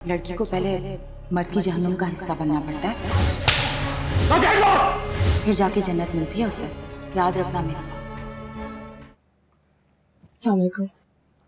लड़की को पहले मर्द की जहन्नुम का हिस्सा बनना पड़ता है, फिर जाके जन्नत मिलती है उसे। याद रखना मेरा।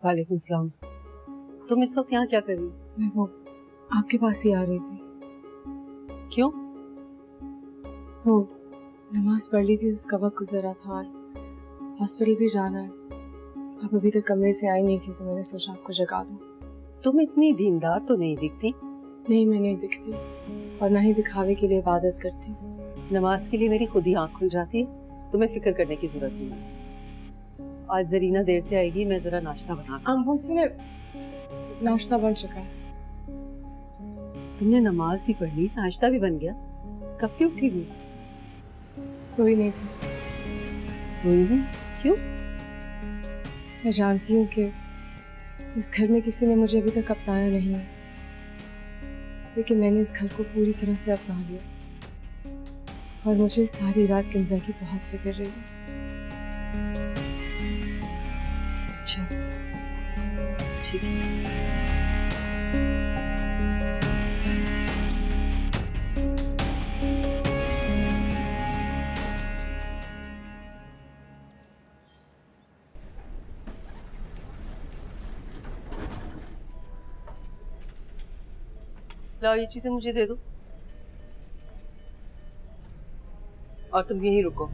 वालेकुम सलाम। तुम इस वक्त यहाँ क्या कर रही हो? मैं वो आपके पास ही आ रही थी। क्यों? वो नमाज पढ़ ली थी, उसका वक्त गुजरा था और हॉस्पिटल भी जाना है। आप अभी तक कमरे से आई नहीं थी तो मैंने सोचा आपको जगा दूं। तुम इतनी दीनदार तो नहीं दिखती। नहीं, मैं नहीं दिखती और ना ही दिखावे के लिए इबादत करती। नमाज के लिए मेरी खुद ही आँख खुल जाती है, तुम्हें फिक्र करने की जरूरत नहीं है। आज जरीना देर से आएगी, मैं जरा नाश्ता बना। वो सुने, नाश्ता बन चुका है। तुमने नमाज भी पढ़ ली, नाश्ता भी बन गया, कब की उठी हुई? सोई नहीं थी। सोई नहीं? क्यों? मैं जानती हूँ कि इस घर में किसी ने मुझे अभी तक अपनाया नहीं है, लेकिन मैंने इस घर को पूरी तरह से अपना लिया और मुझे सारी रात किंजा की बहुत फिक्र रही। अच्छा, ठीक है। लाओ ये चीजें मुझे दे दो और तुम यहीं रुको।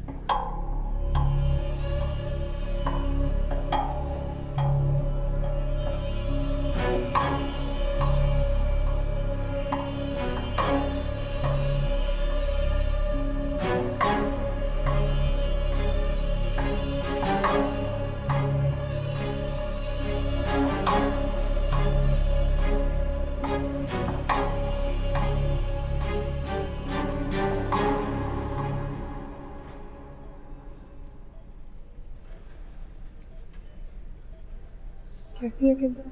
कैसी है किंजा?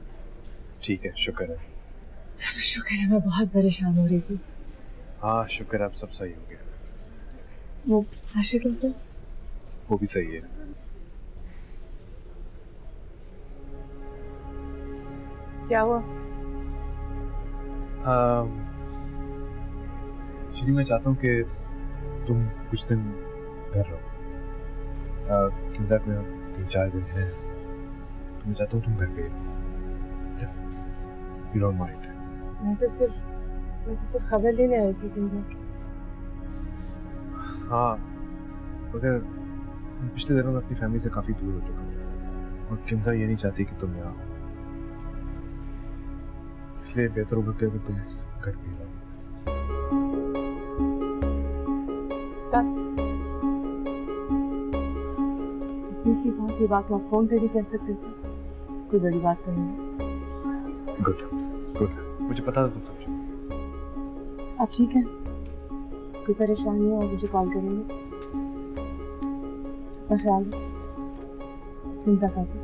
ठीक है, शुक्र है। चलो शुक्र है, मैं बहुत परेशान हो रही थी। हाँ शुक्र है, अब सब सही हो गया। वो आशिक कैसे? वो भी सही है। क्या हुआ? श्री, मैं चाहता हूँ कि तुम कुछ दिन घर रहो। किंजा में 3-4 दिन है, मैं चाहता हूँ तुम घर पे रहो। You don't mind? मैं तो सिर्फ खबर लेने आई थी किंजा की। हाँ, मगर पिछले दिनों में अपनी फैमिली से काफी दूर हो चुका हूँ और किंजा ये नहीं चाहती कि तुम यहाँ हो, इसलिए बेहतर होगा कि अगर तुम घर पे रहो। बस इतनी सी बात, ये बात आप फोन पे भी कह सकते थे, कोई बड़ी बात तो नहीं। गुड गुड, मुझे पता था तुम समझो। अब ठीक है, कोई परेशानी हो मुझे कॉल करेंगे। अपना ख्याल रखो। किंजा का भी।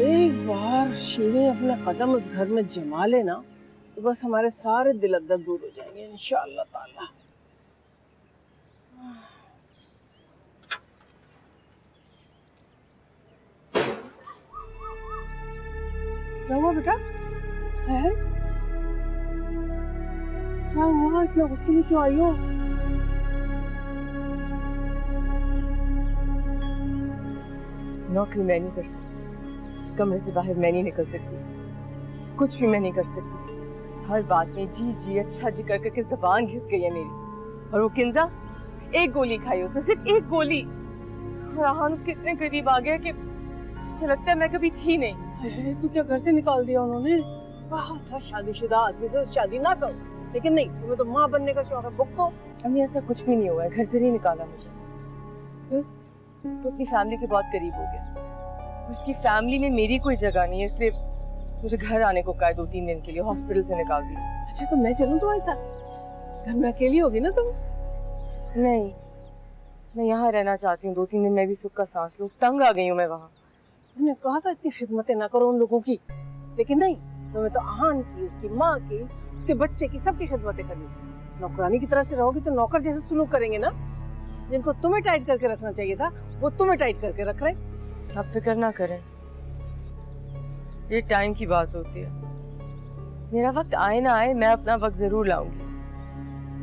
एक बार शीरे अपने कदम उस घर में जमा लेना तो बस हमारे सारे दिल दर्द दूर हो जाएंगे इंशाअल्लाह ताला। क्या हुआ बेटा? है क्या हुआ? इतना गुस्से में क्यों आई हो? नौकरी मैं नहीं कर सकती, कमरे से बाहर मैं नहीं निकल सकती, कुछ भी मैं नहीं कर सकती। हर बात में जी जी अच्छा जी कर करके ज़बान घिस गई है मेरी। और वो किंजा, एक गोली खाई उसने, सिर्फ एक गोली, और आहान उसके इतने करीब आ गया कि मुझे लगता है मैं कभी थी नहीं। तू क्या घर से निकाल दिया उन्होंने? कहा था शादीशुदा आदमी से शादी ना करो, लेकिन नहीं, तुम्हें तो माँ बनने का शौक है। भुगतो। अम्मी ऐसा कुछ भी नहीं हुआ है, घर से नहीं निकाला मुझे। तो अपनी फैमिली के बहुत करीब हो गया, उसकी फैमिली में मेरी कोई जगह नहीं है, इसलिए मुझे घर आने को कहा 2-3 दिन के लिए, हॉस्पिटल से निकाल दिया। अच्छा तो मैं चलूं तुम्हारे साथ? घर में अकेली होगी ना तुम? नहीं, मैं यहाँ रहना चाहती हूँ, 2-3 दिन मैं भी सुख का सांस लूं, तंग आ गई हूँ मैं वहाँ। मैंने कहा था इतनी खिदमतें ना करो उन लोगों की, लेकिन नहीं, तुम्हें तो आहान की, उसकी माँ की, उसके बच्चे की, सबकी खिदमतें करनी। नौकरानी की तरह से रहोगी तो नौकर जैसे सुलूक करेंगे ना। जिनको तुम्हें टाइट करके रखना चाहिए था वो तुम्हें टाइट करके रख रहे। आप फिक्र ना करें, ये टाइम की बात होती है। मेरा वक्त आए ना आए, मैं अपना वक्त जरूर लाऊंगी।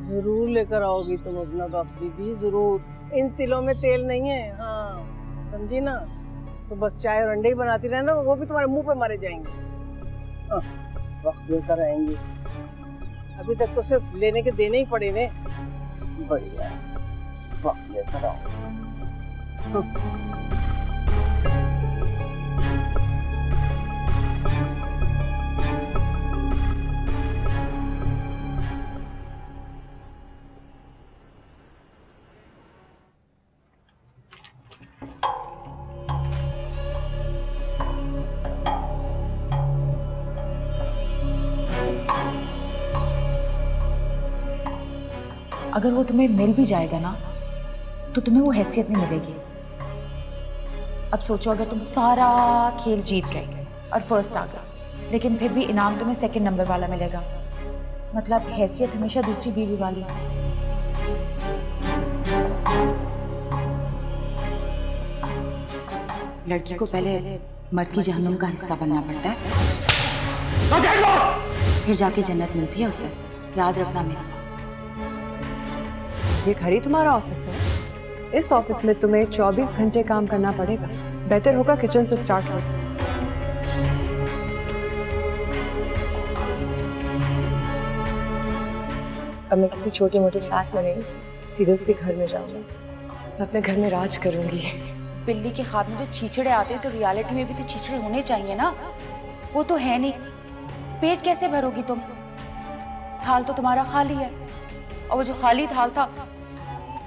जरूर लेकर आओगी तुम अपना वक्त बीबी, जरूर। इन तिलों में तेल नहीं है, हाँ समझी ना। तो बस चाय और अंडे ही बनाती रहना, वो भी तुम्हारे मुंह पे मारे जाएंगे। हाँ, वक्त लेकर आएंगे। अभी तक तो सिर्फ लेने के देने ही पड़े ने। बढ़िया, वक्त लेकर आओ। हाँ। अगर वो तुम्हें मिल भी जाएगा ना तो तुम्हें वो हैसियत नहीं मिलेगी। अब सोचो, अगर तुम सारा खेल जीत गए और फर्स्ट आ गए, लेकिन फिर भी इनाम तुम्हें सेकंड नंबर वाला मिलेगा, मतलब हैसियत हमेशा दूसरी बीवी वाली। लड़की को पहले मर्द की जहन्नुम का हिस्सा बनना पड़ता है, फिर जाके जन्नत मिलती है उसे। याद रखना मेरा। ये घर ही तुम्हारा ऑफिस है? इस ऑफिस में तुम्हें 24 घंटे काम करना पड़ेगा। बेहतर होगा किचन से स्टार्ट हो। अब मैं किसी छोटी मोटी फ्लैट में नहीं, सीधे उसके घर में जाऊंगी। मैं अपने घर में राज करूंगी। बिल्ली के ख्वाब में जो छीछड़े आते हैं तो रियलिटी में भी तो छीछड़े होने चाहिए ना। वो तो है नहीं। पेट कैसे भरोगी तुम? थाल तो तुम्हारा खाली है, और वो जो खाली थाल था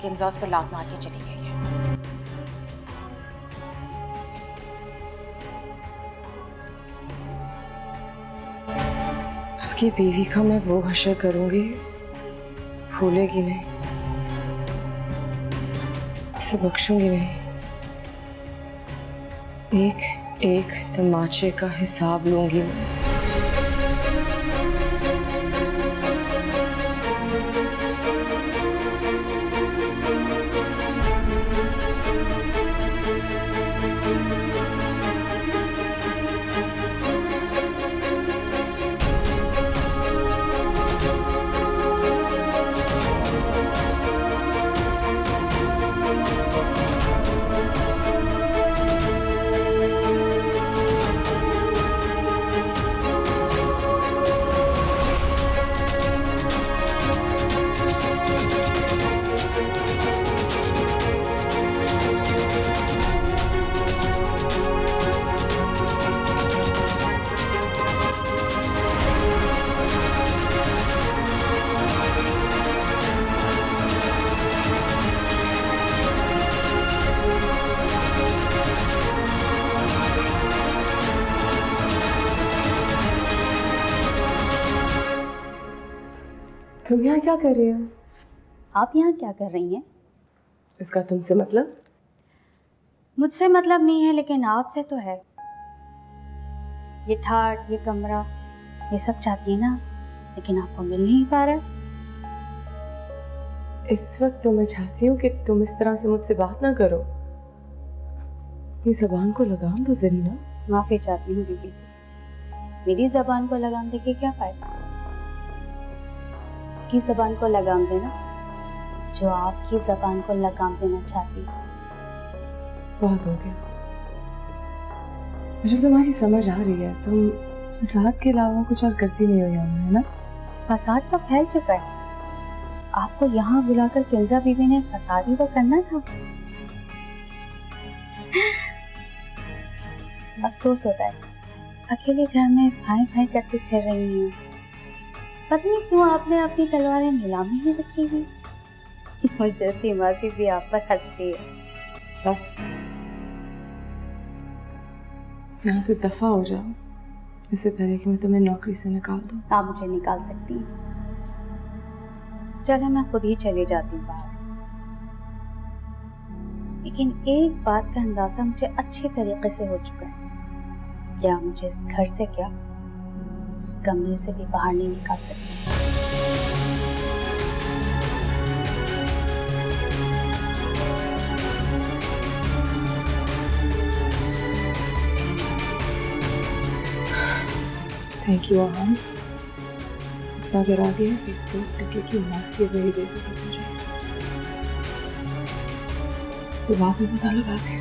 किंजा उस पर लात मार के चली गई है। उसकी बीवी का मैं वो हशर करूंगी, भूलेगी नहीं, उसे बख्शूंगी नहीं। एक एक तमाचे का हिसाब लूंगी मैं। तुम यहाँ क्या कर रही हो? आप यहाँ क्या कर रही हैं? इसका तुमसे मतलब? मुझसे मतलब नहीं है, लेकिन आपसे तो है। ये ठाट, ये कमरा, ये सब चाहती है ना, लेकिन आपको मिल नहीं पा रहा। इस वक्त तो मैं चाहती हूँ कि तुम इस तरह से मुझसे बात ना करो। अपनी जबान को लगाम दो जरीना। माफी चाहती हूँ बीबी से। मेरी जबान को लगाम देके क्या फायदा? उसकी जबान को लगाम देना जो आपकी जबान को लगाम देना चाहती है। बहुत हो गया। मुझे तुम्हारी समझ आ रही है, तुम फसाद के अलावा कुछ और करती नहीं हो यहाँ, है ना? फसाद तो फैल चुका है। आपको यहाँ बुलाकर किंजा बीबी ने फसाद ही तो करना था। अफसोस होता है, अकेले घर में भाई भाई करती फिर रही हूँ। पता नहीं क्यों आपने अपनी तलवारें नीलामी ही रखी हुई। और जैसी मासी भी आप पर हंसती है। बस यहाँ से दफा हो जाओ, इससे पहले कि मैं तुम्हें नौकरी से निकाल दूँ। आप मुझे निकाल सकती हैं। चले, मैं खुद ही चली जाती हूँ बाहर। लेकिन एक बात का अंदाजा मुझे अच्छे तरीके से हो चुका है। क्या मुझे इस घर से क्या इस कमरे से भी बाहर नहीं निकाल सकती। थैंक यू आहान, इतना गिरा दिया कि 2 टके की मासी मेरी बेइज्जती कर रही है। दिमाग में पता लगा दे।